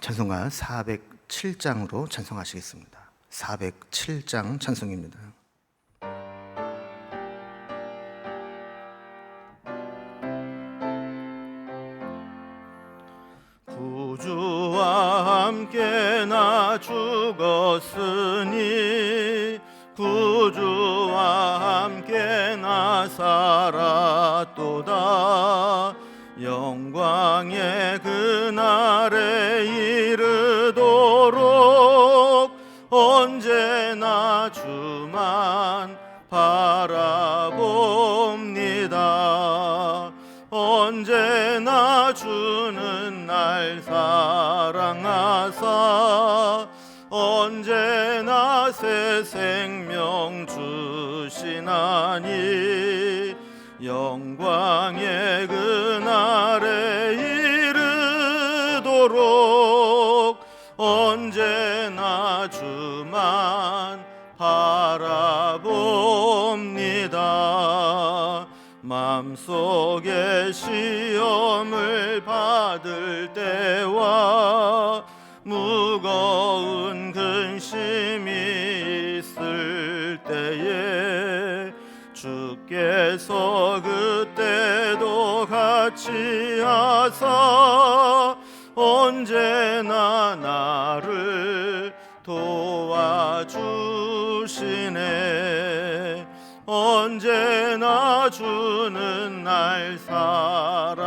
찬송가 407장으로 찬송하시겠습니다. 407장 찬송입니다. 구주와 함께 나 죽었으니 구주와 함께 나 살았도다. 영광의 그날에 이르도록 언제나 주만 바라봅니다. 언제나 주는 날 사랑하사 언제나 새 생명 주시나니 영광의 그날에 이르도록 언제나 주만 바라봅니다. 마음속에 시험을 받을 때와 무거운 근심이 있을 때에 주께서 그때도 같이 하사 언제나 나를 도와주시네. 언제나 주는 날 사랑하사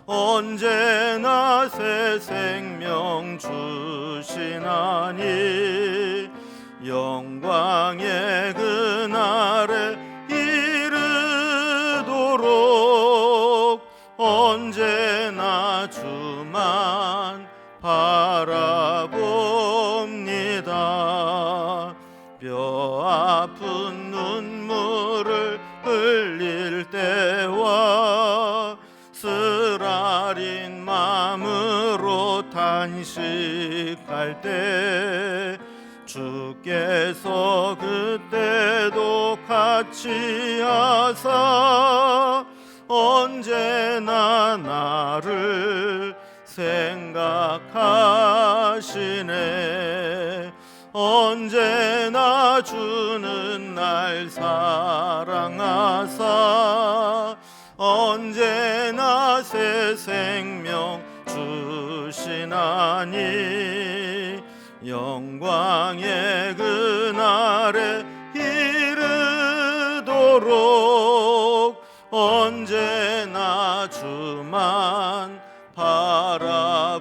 언제나 새 생명 주시나니 영광의 그날에 이르도록 언제나 주만 바라봅니다. 뼈 아픈 눈물을 흘릴 때와 쓰라린 마음으로 탄식할 때 주께서 그때도 같이 하사 언제나 나를 생각하시네. 언제나 주는 날 사랑하사 언제나 새 생명 주시나니 영광의 그날에 이르도록 언제나 주만 바라봅니다.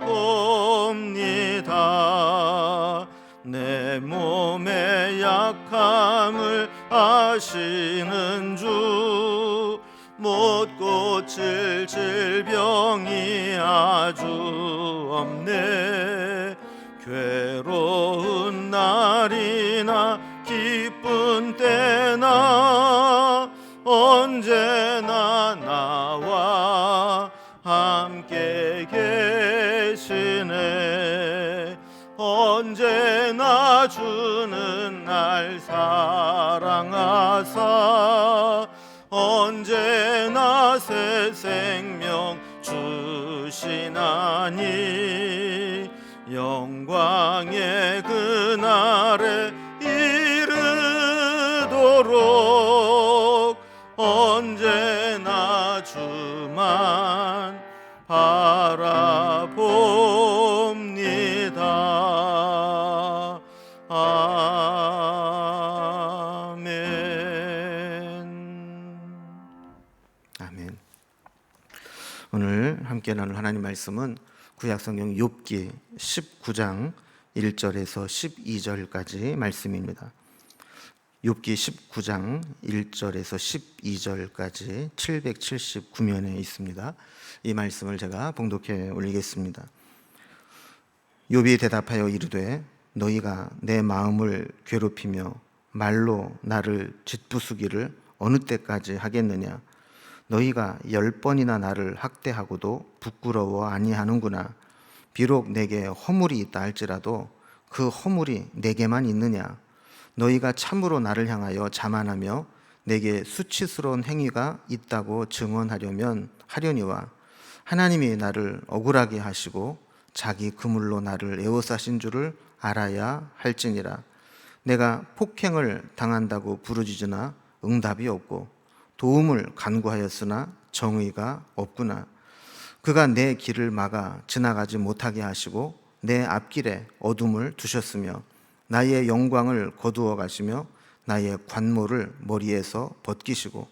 내 몸의 약함을 아시는 주 못 고칠 질병이 아주 없네. 괴로운 날이나 기쁜 때나 언제나 나와 함께 계시네. 언제나 주는 날 사랑하사 언제나 새 생명 주시나니 영광의 그날에 이르도록 언제나 주만 바라봅니다. 아멘. 오늘 함께 나눌 하나님 말씀은 구약성경 욥기 19장 1절에서 12절까지 말씀입니다. 욥기 19장 1절에서 12절까지 779면에 있습니다. 이 말씀을 제가 봉독해 올리겠습니다. 욥이 대답하여 이르되 너희가 내 마음을 괴롭히며 말로 나를 짓부수기를 어느 때까지 하겠느냐. 너희가 10번이나 나를 학대하고도 부끄러워 아니하는구나. 비록 내게 허물이 있다 할지라도 그 허물이 내게만 있느냐. 너희가 참으로 나를 향하여 자만하며 내게 수치스러운 행위가 있다고 증언하려면 하려니와 하나님이 나를 억울하게 하시고 자기 그물로 나를 에워싸신 줄을 알아야 할지니라. 내가 폭행을 당한다고 부르짖으나 응답이 없고 도움을 간구하였으나 정의가 없구나. 그가 내 길을 막아 지나가지 못하게 하시고 내 앞길에 어둠을 두셨으며 나의 영광을 거두어 가시며 나의 관모를 머리에서 벗기시고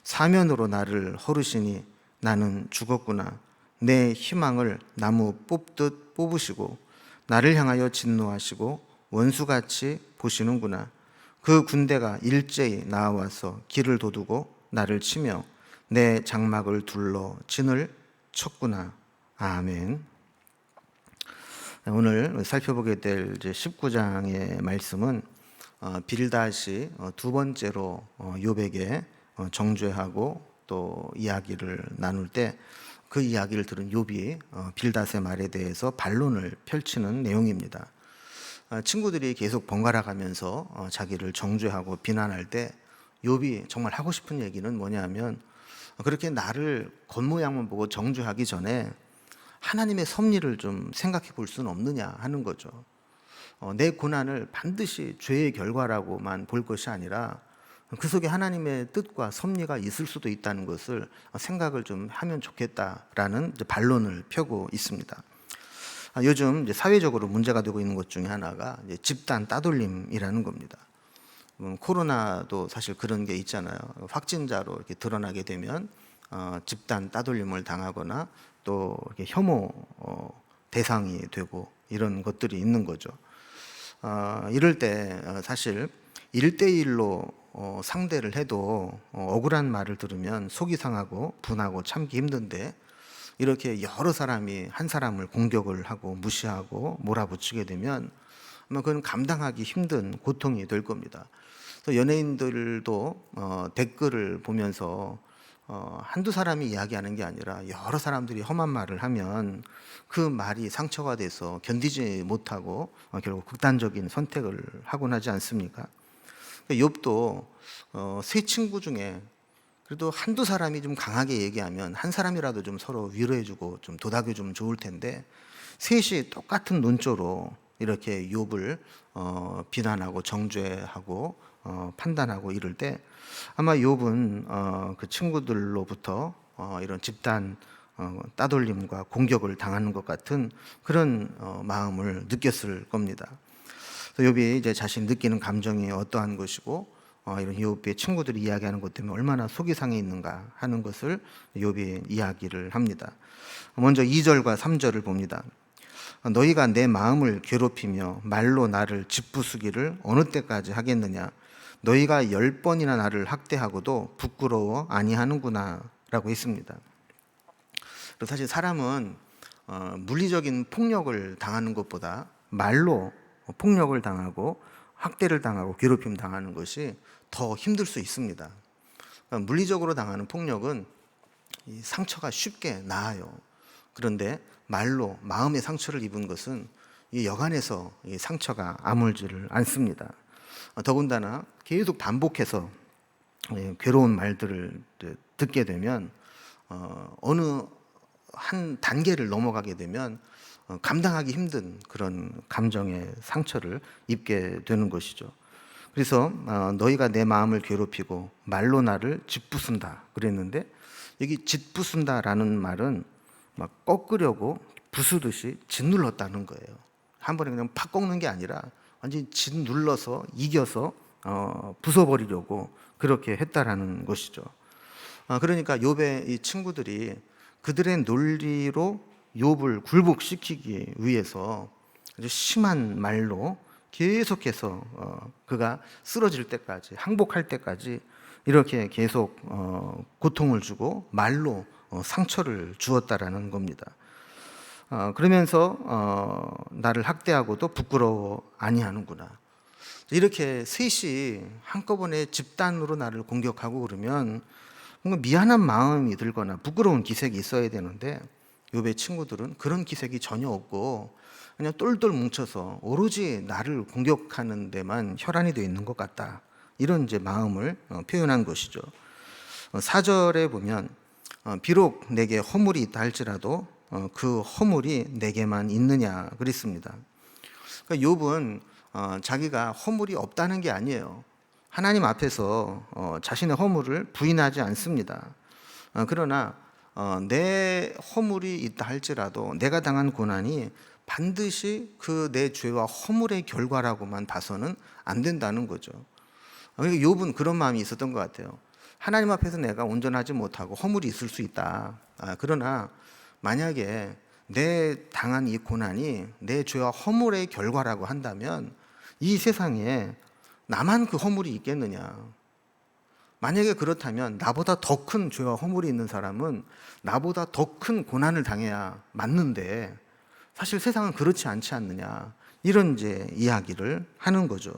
사면으로 나를 헐으시니 나는 죽었구나. 내 희망을 나무 뽑듯 뽑으시고 나를 향하여 진노하시고 원수같이 보시는구나. 그 군대가 일제히 나와서 길을 도두고 나를 치며 내 장막을 둘러 진을 쳤구나. 아멘. 오늘 살펴보게 될 19장의 말씀은 빌닷이 두 번째로 욥에게 정죄하고 또 이야기를 나눌 때 그 이야기를 들은 욥이 빌닷의 말에 대해서 반론을 펼치는 내용입니다. 친구들이 계속 번갈아 가면서 자기를 정죄하고 비난할 때 욥이 정말 하고 싶은 얘기는 뭐냐면, 그렇게 나를 겉모양만 보고 정죄하기 전에 하나님의 섭리를 좀 생각해 볼 수는 없느냐 하는 거죠. 내 고난을 반드시 죄의 결과라고만 볼 것이 아니라 그 속에 하나님의 뜻과 섭리가 있을 수도 있다는 것을 생각을 좀 하면 좋겠다라는 반론을 펴고 있습니다. 요즘 이제 사회적으로 문제가 되고 있는 것 중에 하나가 이제 집단 따돌림이라는 겁니다. 코로나도 사실 그런 게 있잖아요. 확진자로 이렇게 드러나게 되면 집단 따돌림을 당하거나 또 이렇게 혐오 대상이 되고 이런 것들이 있는 거죠. 이럴 때 사실 1대1로 상대를 해도 억울한 말을 들으면 속이 상하고 분하고 참기 힘든데, 이렇게 여러 사람이 한 사람을 공격을 하고 무시하고 몰아붙이게 되면 아마 그건 감당하기 힘든 고통이 될 겁니다. 그래서 연예인들도 댓글을 보면서 한두 사람이 이야기하는 게 아니라 여러 사람들이 험한 말을 하면 그 말이 상처가 돼서 견디지 못하고 결국 극단적인 선택을 하곤 하지 않습니까? 욥도 세 친구 중에 그래도 한두 사람이 좀 강하게 얘기하면 한 사람이라도 좀 서로 위로해주고 좀 도닥여주면 좋을 텐데, 셋이 똑같은 논조로 이렇게 욥을 비난하고 정죄하고 판단하고 이럴 때 아마 욥은 그 친구들로부터 이런 집단 따돌림과 공격을 당하는 것 같은 그런 마음을 느꼈을 겁니다. 욥이 이제 자신이 느끼는 감정이 어떠한 것이고 이런 욥의 친구들이 이야기하는 것 때문에 얼마나 속이 상해 있는가 하는 것을 욥이 이야기를 합니다. 먼저 2절과 3절을 봅니다. 너희가 내 마음을 괴롭히며 말로 나를 짓부수기를 어느 때까지 하겠느냐. 너희가 10번이나 나를 학대하고도 부끄러워 아니하는구나 라고 했습니다. 사실 사람은 물리적인 폭력을 당하는 것보다 말로 폭력을 당하고 학대를 당하고 괴롭힘 당하는 것이 더 힘들 수 있습니다. 물리적으로 당하는 폭력은 상처가 쉽게 나아요. 그런데 말로 마음의 상처를 입은 것은 여간해서 상처가 아물지를 않습니다. 더군다나 계속 반복해서 괴로운 말들을 듣게 되면 어느 한 단계를 넘어가게 되면 감당하기 힘든 그런 감정의 상처를 입게 되는 것이죠. 그래서 너희가 내 마음을 괴롭히고 말로 나를 짓부순다 그랬는데, 여기 짓부순다라는 말은 막 꺾으려고 부수듯이 짓눌렀다는 거예요. 한 번에 그냥 팍 꺾는 게 아니라 완전히 짓눌러서 이겨서 부숴버리려고 그렇게 했다라는 것이죠. 그러니까 욥의 이 친구들이 그들의 논리로 욥을 굴복시키기 위해서 아주 심한 말로 계속해서 그가 쓰러질 때까지, 항복할 때까지 이렇게 계속 고통을 주고 말로 상처를 주었다라는 겁니다. 그러면서 나를 학대하고도 부끄러워 아니하는구나. 이렇게 셋이 한꺼번에 집단으로 나를 공격하고 그러면 뭔가 미안한 마음이 들거나 부끄러운 기색이 있어야 되는데, 욥의 친구들은 그런 기색이 전혀 없고 그냥 똘똘 뭉쳐서 오로지 나를 공격하는 데만 혈안이 되어 있는 것 같다, 이런 이제 마음을 표현한 것이죠. 4절에 보면 비록 내게 허물이 있다 할지라도 그 허물이 내게만 있느냐 그랬습니다. 그러니까 욥은 자기가 허물이 없다는 게 아니에요. 하나님 앞에서 자신의 허물을 부인하지 않습니다. 그러나 내 허물이 있다 할지라도 내가 당한 고난이 반드시 그 내 죄와 허물의 결과라고만 봐서는 안 된다는 거죠. 그러니까 욥은 그런 마음이 있었던 것 같아요. 하나님 앞에서 내가 온전하지 못하고 허물이 있을 수 있다. 그러나 만약에 내 당한 이 고난이 내 죄와 허물의 결과라고 한다면 이 세상에 나만 그 허물이 있겠느냐. 만약에 그렇다면 나보다 더 큰 죄와 허물이 있는 사람은 나보다 더 큰 고난을 당해야 맞는데 사실 세상은 그렇지 않지 않느냐. 이런 이제 이야기를 하는 거죠.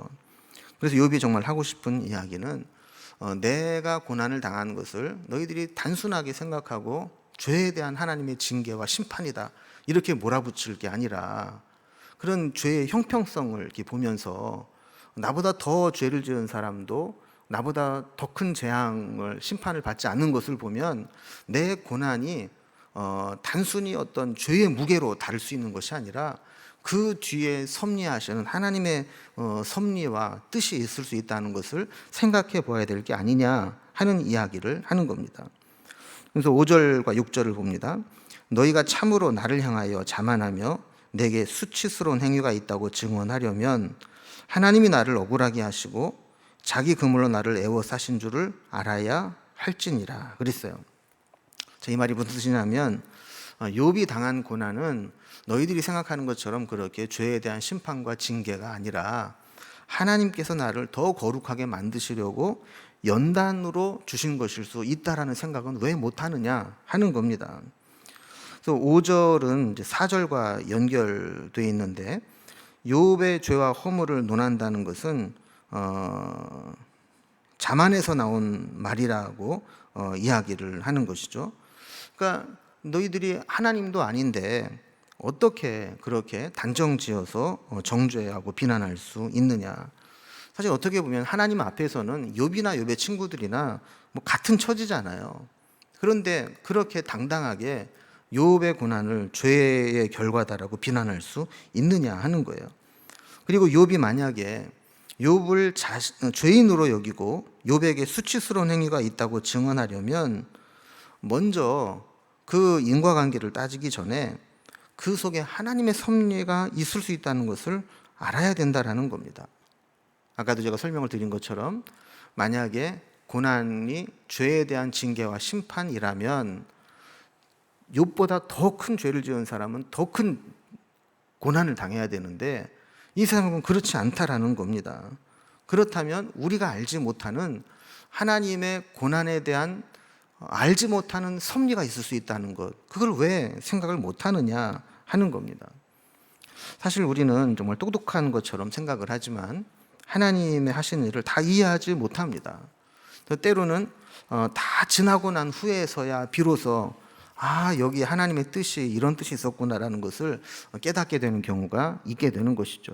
그래서 욥이 정말 하고 싶은 이야기는 내가 고난을 당하는 것을 너희들이 단순하게 생각하고 죄에 대한 하나님의 징계와 심판이다 이렇게 몰아붙일 게 아니라 그런 죄의 형평성을 이렇게 보면서 나보다 더 죄를 지은 사람도 나보다 더 큰 재앙을 심판을 받지 않는 것을 보면 내 고난이 단순히 어떤 죄의 무게로 다를 수 있는 것이 아니라 그 뒤에 섭리하시는 하나님의 섭리와 뜻이 있을 수 있다는 것을 생각해 보아야 될 게 아니냐 하는 이야기를 하는 겁니다. 그래서 5절과 6절을 봅니다. 너희가 참으로 나를 향하여 자만하며 내게 수치스러운 행위가 있다고 증언하려면 하나님이 나를 억울하게 하시고 자기 그물로 나를 애워 사신 줄을 알아야 할지니라 그랬어요. 이 말이 무슨 뜻이냐면 욥이 당한 고난은 너희들이 생각하는 것처럼 그렇게 죄에 대한 심판과 징계가 아니라 하나님께서 나를 더 거룩하게 만드시려고 연단으로 주신 것일 수 있다라는 생각은 왜 못하느냐 하는 겁니다. 그래서 5절은 이제 4절과 연결되어 있는데 욥의 죄와 허물을 논한다는 것은 자만에서 나온 말이라고 이야기를 하는 것이죠. 그러니까 너희들이 하나님도 아닌데 어떻게 그렇게 단정지어서 정죄하고 비난할 수 있느냐. 사실 어떻게 보면 하나님 앞에서는 욥이나 욥의 친구들이나 뭐 같은 처지잖아요. 그런데 그렇게 당당하게 욥의 고난을 죄의 결과다라고 비난할 수 있느냐 하는 거예요. 그리고 욥이 만약에 욥을 죄인으로 여기고 욥에게 수치스러운 행위가 있다고 증언하려면 먼저 그 인과관계를 따지기 전에 그 속에 하나님의 섭리가 있을 수 있다는 것을 알아야 된다라는 겁니다. 아까도 제가 설명을 드린 것처럼 만약에 고난이 죄에 대한 징계와 심판이라면 욥보다 더 큰 죄를 지은 사람은 더 큰 고난을 당해야 되는데 이 사람은 그렇지 않다라는 겁니다. 그렇다면 우리가 알지 못하는 하나님의 고난에 대한 알지 못하는 섭리가 있을 수 있다는 것, 그걸 왜 생각을 못하느냐 하는 겁니다. 사실 우리는 정말 똑똑한 것처럼 생각을 하지만 하나님의 하신 일을 다 이해하지 못합니다. 때로는 다 지나고 난 후에서야 비로소 여기 하나님의 뜻이 이런 뜻이 있었구나라는 것을 깨닫게 되는 경우가 있게 되는 것이죠.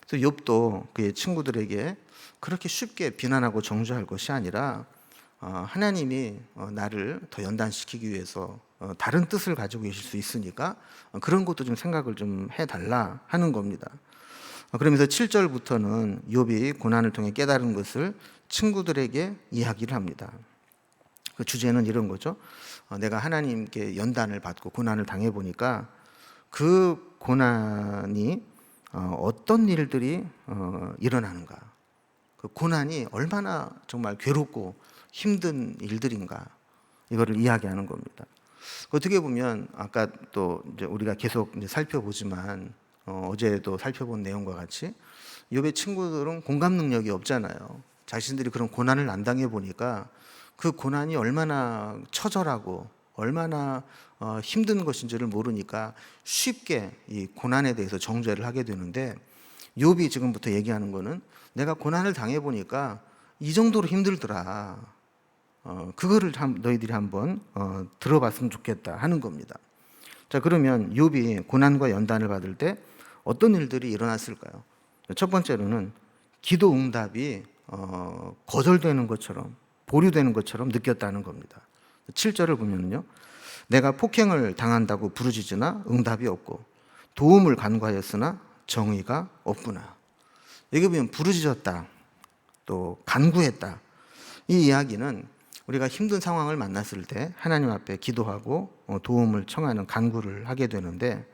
그래서 욥도 그의 친구들에게 그렇게 쉽게 비난하고 정죄할 것이 아니라 하나님이 나를 더 연단시키기 위해서 다른 뜻을 가지고 계실 수 있으니까 그런 것도 좀 생각을 좀 해달라 하는 겁니다. 그러면서 7절부터는 욥이 고난을 통해 깨달은 것을 친구들에게 이야기를 합니다. 그 주제는 이런 거죠. 내가 하나님께 연단을 받고 고난을 당해 보니까 그 고난이 어떤 일들이 일어나는가, 그 고난이 얼마나 정말 괴롭고 힘든 일들인가, 이거를 이야기하는 겁니다. 어떻게 보면 아까 또 이제 우리가 계속 이제 살펴보지만 어제도 살펴본 내용과 같이 욥의 친구들은 공감 능력이 없잖아요. 자신들이 그런 고난을 안 당해 보니까 그 고난이 얼마나 처절하고 얼마나 힘든 것인지를 모르니까 쉽게 이 고난에 대해서 정죄를 하게 되는데, 욥이 지금부터 얘기하는 거는 내가 고난을 당해 보니까 이 정도로 힘들더라. 그거를 너희들이 한번 들어봤으면 좋겠다 하는 겁니다. 자, 그러면 욥이 고난과 연단을 받을 때 어떤 일들이 일어났을까요? 첫 번째로는 기도 응답이 거절되는 것처럼, 보류되는 것처럼 느꼈다는 겁니다. 7절을 보면요, 내가 폭행을 당한다고 부르짖으나 응답이 없고 도움을 간구하였으나 정의가 없구나. 여기 보면 부르짖었다, 또 간구했다. 이 이야기는 우리가 힘든 상황을 만났을 때 하나님 앞에 기도하고 도움을 청하는 간구를 하게 되는데,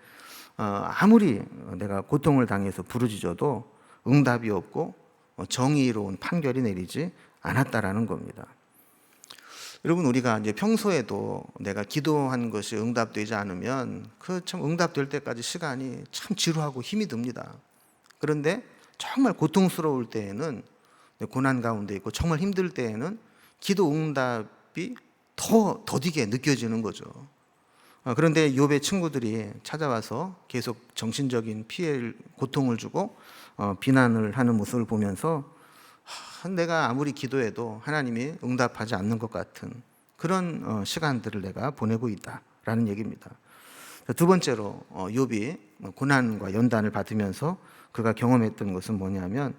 아무리 내가 고통을 당해서 부르짖어도 응답이 없고 정의로운 판결이 내리지 않았다라는 겁니다. 여러분, 우리가 이제 평소에도 내가 기도한 것이 응답되지 않으면 그 참 응답될 때까지 시간이 참 지루하고 힘이 듭니다. 그런데 정말 고통스러울 때에는, 고난 가운데 있고 정말 힘들 때에는 기도 응답이 더 더디게 느껴지는 거죠. 그런데 욥의 친구들이 찾아와서 계속 정신적인 피해를, 고통을 주고 비난을 하는 모습을 보면서 내가 아무리 기도해도 하나님이 응답하지 않는 것 같은 그런 시간들을 내가 보내고 있다라는 얘기입니다. 두 번째로 욥이 고난과 연단을 받으면서 그가 경험했던 것은 뭐냐면,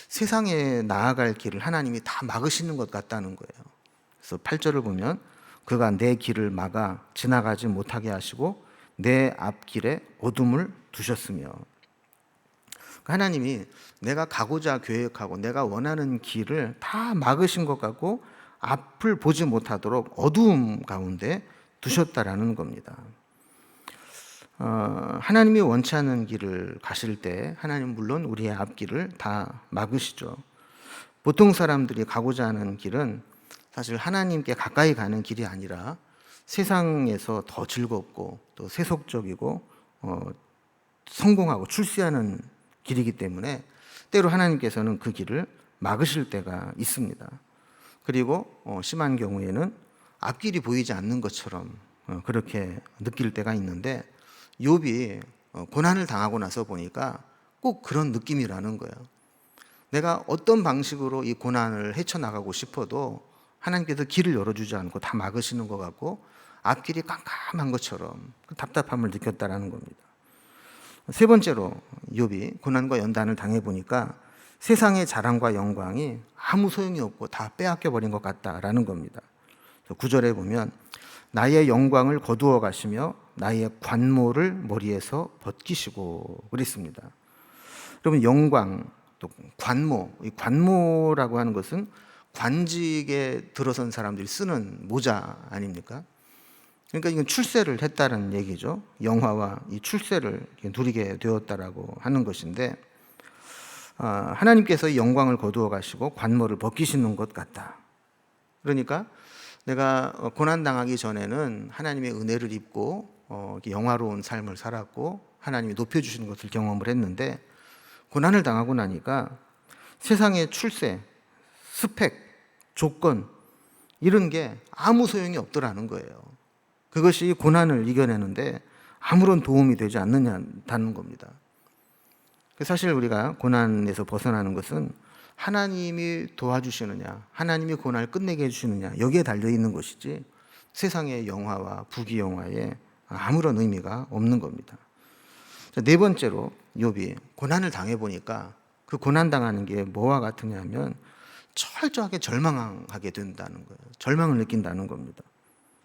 세상에 나아갈 길을 하나님이 다 막으시는 것 같다는 거예요. 그래서 8절을 보면 그가 내 길을 막아 지나가지 못하게 하시고 내 앞길에 어둠을 두셨으며, 하나님이 내가 가고자 계획하고 내가 원하는 길을 다 막으신 것 같고 앞을 보지 못하도록 어두움 가운데 두셨다라는 겁니다. 하나님이 원치 않는 길을 가실 때 하나님은 물론 우리의 앞길을 다 막으시죠. 보통 사람들이 가고자 하는 길은 사실 하나님께 가까이 가는 길이 아니라 세상에서 더 즐겁고 또 세속적이고 성공하고 출세하는 길이기 때문에 때로 하나님께서는 그 길을 막으실 때가 있습니다. 그리고 심한 경우에는 앞길이 보이지 않는 것처럼 그렇게 느낄 때가 있는데, 욥이 고난을 당하고 나서 보니까 꼭 그런 느낌이라는 거예요. 내가 어떤 방식으로 이 고난을 헤쳐나가고 싶어도 하나님께서 길을 열어주지 않고 다 막으시는 것 같고 앞길이 깜깜한 것처럼 그 답답함을 느꼈다라는 겁니다. 세 번째로 욥이 고난과 연단을 당해보니까 세상의 자랑과 영광이 아무 소용이 없고 다 빼앗겨 버린 것 같다라는 겁니다. 9절에 보면 나의 영광을 거두어 가시며 나의 관모를 머리에서 벗기시고 그랬습니다. 여러분, 영광 또 관모, 이 관모라고 하는 것은 관직에 들어선 사람들이 쓰는 모자 아닙니까? 그러니까 이건 출세를 했다는 얘기죠. 영화와 이 출세를 누리게 되었다라고 하는 것인데, 하나님께서 이 영광을 거두어 가시고 관모를 벗기시는 것 같다. 그러니까 내가 고난당하기 전에는 하나님의 은혜를 입고 영화로운 삶을 살았고 하나님이 높여주시는 것을 경험을 했는데, 고난을 당하고 나니까 세상의 출세, 스펙, 조건 이런 게 아무 소용이 없더라는 거예요. 그것이 고난을 이겨내는데 아무런 도움이 되지 않는다는 겁니다. 사실 우리가 고난에서 벗어나는 것은 하나님이 도와주시느냐, 하나님이 고난을 끝내게 해주시느냐, 여기에 달려있는 것이지 세상의 영화와 부귀영화에 아무런 의미가 없는 겁니다. 네 번째로 욥이 고난을 당해보니까 그 고난당하는 게 뭐와 같으냐면 철저하게 절망하게 된다는 거예요. 절망을 느낀다는 겁니다.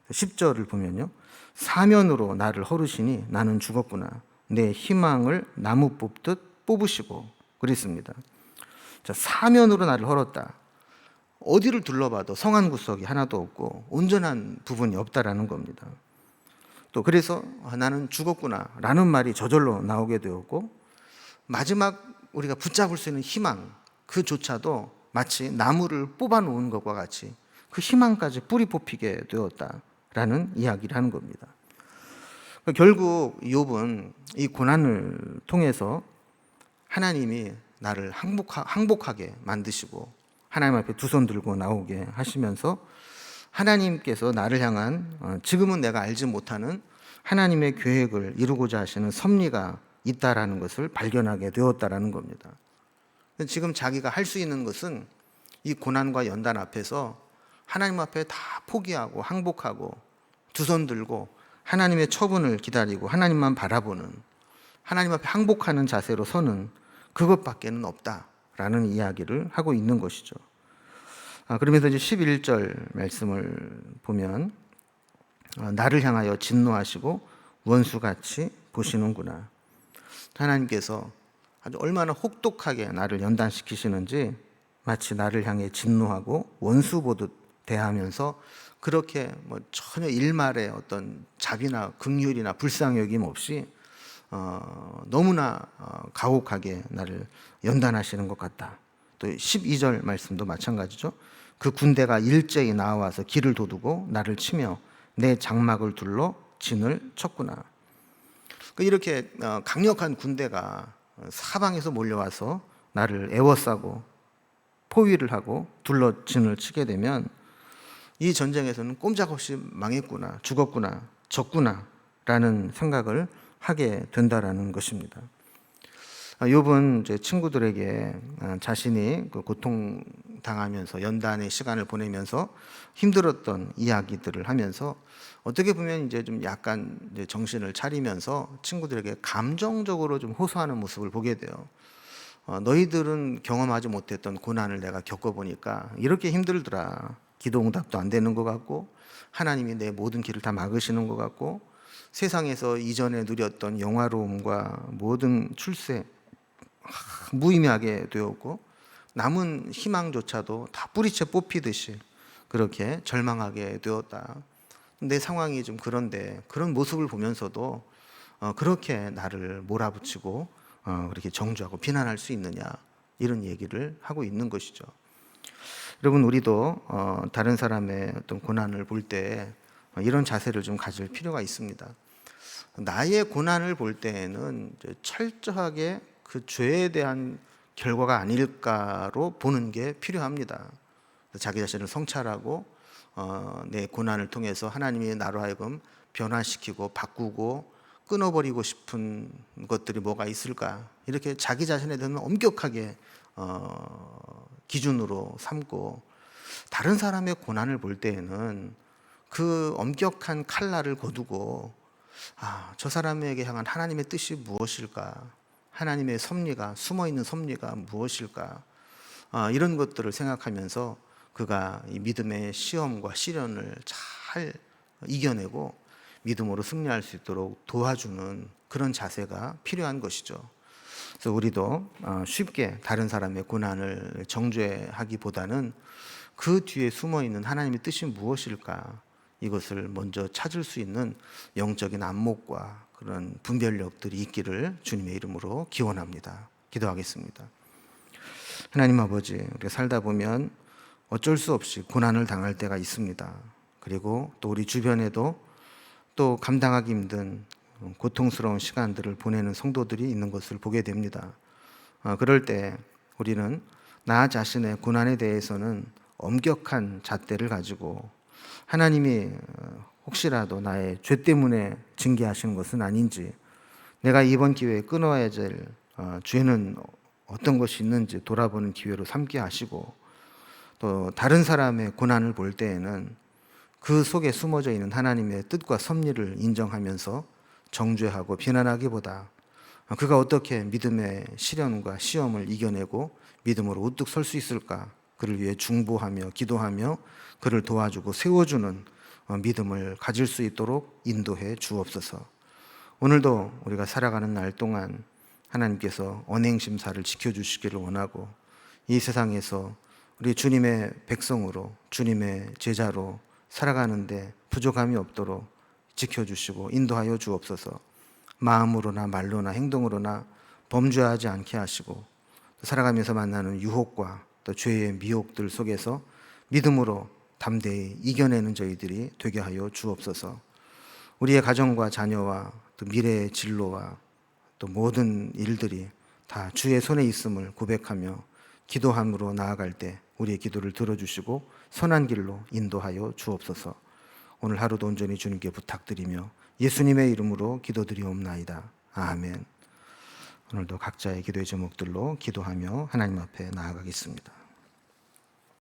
10절을 보면요, 사면으로 나를 허르시니 나는 죽었구나. 내 희망을 나무 뽑듯 뽑으시고 그랬습니다. 자, 사면으로 나를 헐었다. 어디를 둘러봐도 성한 구석이 하나도 없고 온전한 부분이 없다라는 겁니다. 또 그래서 나는 죽었구나 라는 말이 저절로 나오게 되었고, 마지막 우리가 붙잡을 수 있는 희망 그조차도 마치 나무를 뽑아 놓은 것과 같이 그 희망까지 뿌리 뽑히게 되었다라는 이야기를 하는 겁니다. 결국 욥은 이 고난을 통해서 하나님이 나를 항복하게 만드시고 하나님 앞에 두 손 들고 나오게 하시면서 하나님께서 나를 향한 지금은 내가 알지 못하는 하나님의 계획을 이루고자 하시는 섭리가 있다라는 것을 발견하게 되었다라는 겁니다. 지금 자기가 할 수 있는 것은 이 고난과 연단 앞에서 하나님 앞에 다 포기하고 항복하고 두 손 들고 하나님의 처분을 기다리고 하나님만 바라보는, 하나님 앞에 항복하는 자세로 서는 그것밖에는 없다라는 이야기를 하고 있는 것이죠. 그러면서 이제 11절 말씀을 보면 나를 향하여 진노하시고 원수같이 보시는구나. 하나님께서 아주 얼마나 혹독하게 나를 연단시키시는지 마치 나를 향해 진노하고 원수 보듯 대하면서 그렇게 전혀 일말의 어떤 자비나 긍휼이나 불쌍여김 없이 너무나 가혹하게 나를 연단하시는 것 같다. 또 12절 말씀도 마찬가지죠. 그 군대가 일제히 나와서 길을 도두고 나를 치며 내 장막을 둘러 진을 쳤구나. 이렇게 강력한 군대가 사방에서 몰려와서 나를 에워싸고 포위를 하고 둘러 진을 치게 되면 이 전쟁에서는 꼼짝없이 망했구나, 죽었구나, 졌구나 라는 생각을 하게 된다라는 것입니다. 욥은 제 친구들에게 자신이 고통당하면서 연단의 시간을 보내면서 힘들었던 이야기들을 하면서 어떻게 보면 이제 좀 약간 이제 정신을 차리면서 친구들에게 감정적으로 좀 호소하는 모습을 보게 돼요. 너희들은 경험하지 못했던 고난을 내가 겪어보니까 이렇게 힘들더라. 기도 응답도 안 되는 것 같고 하나님이 내 모든 길을 다 막으시는 것 같고 세상에서 이전에 누렸던 영화로움과 모든 출세 무의미하게 되었고 남은 희망조차도 다 뿌리채 뽑히듯이 그렇게 절망하게 되었다. 내 상황이 좀 그런데 그런 모습을 보면서도 그렇게 나를 몰아붙이고 그렇게 정죄하고 비난할 수 있느냐 이런 얘기를 하고 있는 것이죠. 여러분 우리도 다른 사람의 어떤 고난을 볼 때 이런 자세를 좀 가질 필요가 있습니다. 나의 고난을 볼 때에는 철저하게 그 죄에 대한 결과가 아닐까로 보는 게 필요합니다. 자기 자신을 성찰하고 내 고난을 통해서 하나님이 나로 하여금 변화시키고 바꾸고 끊어버리고 싶은 것들이 뭐가 있을까 이렇게 자기 자신에 대해서 엄격하게 기준으로 삼고 다른 사람의 고난을 볼 때에는 그 엄격한 칼날을 거두고 저 사람에게 향한 하나님의 뜻이 무엇일까? 하나님의 섭리가 숨어있는 섭리가 무엇일까? 이런 것들을 생각하면서 그가 이 믿음의 시험과 시련을 잘 이겨내고 믿음으로 승리할 수 있도록 도와주는 그런 자세가 필요한 것이죠. 그래서 우리도 쉽게 다른 사람의 고난을 정죄하기보다는 그 뒤에 숨어있는 하나님의 뜻이 무엇일까? 이것을 먼저 찾을 수 있는 영적인 안목과 그런 분별력들이 있기를 주님의 이름으로 기원합니다. 기도하겠습니다. 하나님 아버지, 우리가 살다 보면 어쩔 수 없이 고난을 당할 때가 있습니다. 그리고 또 우리 주변에도 또 감당하기 힘든 고통스러운 시간들을 보내는 성도들이 있는 것을 보게 됩니다. 그럴 때 우리는 나 자신의 고난에 대해서는 엄격한 잣대를 가지고 하나님이 혹시라도 나의 죄 때문에 징계하시는 것은 아닌지, 내가 이번 기회에 끊어야 될 죄는 어떤 것이 있는지 돌아보는 기회로 삼게 하시고, 또 다른 사람의 고난을 볼 때에는 그 속에 숨어져 있는 하나님의 뜻과 섭리를 인정하면서 정죄하고 비난하기보다 그가 어떻게 믿음의 시련과 시험을 이겨내고 믿음으로 우뚝 설 수 있을까, 그를 위해 중보하며 기도하며 그를 도와주고 세워주는 믿음을 가질 수 있도록 인도해 주옵소서. 오늘도 우리가 살아가는 날 동안 하나님께서 언행심사를 지켜주시기를 원하고, 이 세상에서 우리 주님의 백성으로 주님의 제자로 살아가는데 부족함이 없도록 지켜주시고 인도하여 주옵소서. 마음으로나 말로나 행동으로나 범죄하지 않게 하시고, 살아가면서 만나는 유혹과 또 죄의 미혹들 속에서 믿음으로 담대히 이겨내는 저희들이 되게 하여 주옵소서. 우리의 가정과 자녀와 또 미래의 진로와 또 모든 일들이 다 주의 손에 있음을 고백하며 기도함으로 나아갈 때 우리의 기도를 들어주시고 선한 길로 인도하여 주옵소서. 오늘 하루도 온전히 주님께 부탁드리며 예수님의 이름으로 기도드리옵나이다. 아멘. 오늘도 각자의 기도의 제목들로 기도하며 하나님 앞에 나아가겠습니다.